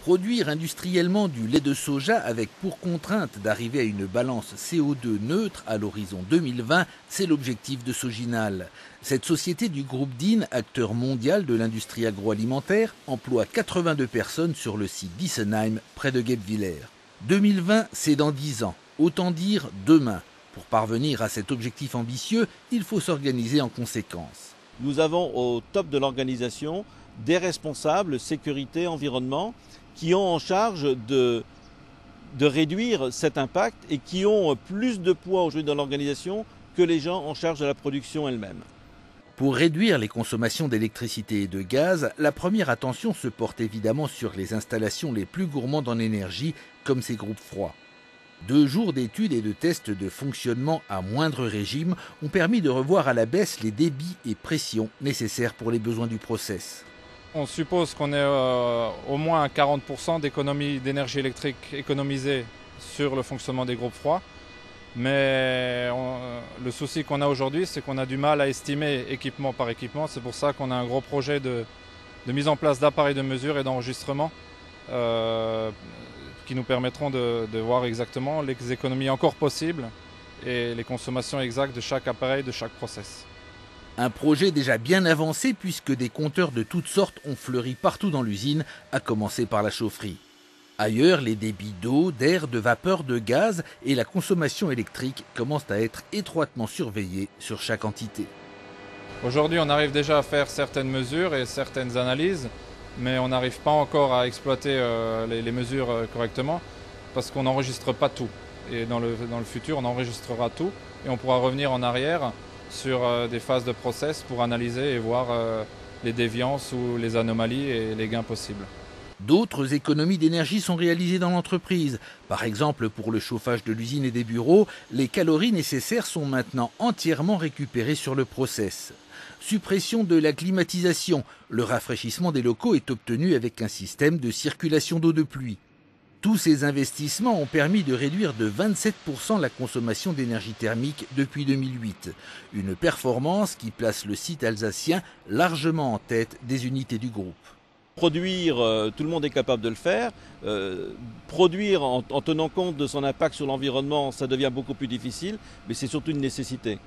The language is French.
Produire industriellement du lait de soja avec pour contrainte d'arriver à une balance CO2 neutre à l'horizon 2020, c'est l'objectif de Soginal. Cette société du groupe DIN, acteur mondial de l'industrie agroalimentaire, emploie 82 personnes sur le site d'Issenheim, près de Guebwiller. 2020, c'est dans 10 ans, autant dire demain. Pour parvenir à cet objectif ambitieux, il faut s'organiser en conséquence. Nous avons au top de l'organisation des responsables sécurité, environnement, qui ont en charge de réduire cet impact et qui ont plus de poids aujourd'hui dans l'organisation que les gens en charge de la production elle-même. Pour réduire les consommations d'électricité et de gaz, la première attention se porte évidemment sur les installations les plus gourmandes en énergie, comme ces groupes froids. 2 jours d'études et de tests de fonctionnement à moindre régime ont permis de revoir à la baisse les débits et pressions nécessaires pour les besoins du process. On suppose qu'on ait au moins 40% d'économie d'énergie électrique économisée sur le fonctionnement des groupes froids. Mais le souci qu'on a aujourd'hui, c'est qu'on a du mal à estimer équipement par équipement. C'est pour ça qu'on a un gros projet de mise en place d'appareils de mesure et d'enregistrement qui nous permettront de voir exactement les économies encore possibles et les consommations exactes de chaque appareil, de chaque process. Un projet déjà bien avancé puisque des compteurs de toutes sortes ont fleuri partout dans l'usine, à commencer par la chaufferie. Ailleurs, les débits d'eau, d'air, de vapeur, de gaz et la consommation électrique commencent à être étroitement surveillés sur chaque entité. Aujourd'hui, on arrive déjà à faire certaines mesures et certaines analyses, mais on n'arrive pas encore à exploiter les mesures correctement parce qu'on n'enregistre pas tout. Et dans le futur, on enregistrera tout et on pourra revenir en arrière sur des phases de process pour analyser et voir les déviances ou les anomalies et les gains possibles. D'autres économies d'énergie sont réalisées dans l'entreprise. Par exemple, pour le chauffage de l'usine et des bureaux, les calories nécessaires sont maintenant entièrement récupérées sur le process. Suppression de la climatisation. Le rafraîchissement des locaux est obtenu avec un système de circulation d'eau de pluie. Tous ces investissements ont permis de réduire de 27% la consommation d'énergie thermique depuis 2008. Une performance qui place le site alsacien largement en tête des unités du groupe. Produire, tout le monde est capable de le faire. Produire en tenant compte de son impact sur l'environnement, ça devient beaucoup plus difficile, mais c'est surtout une nécessité.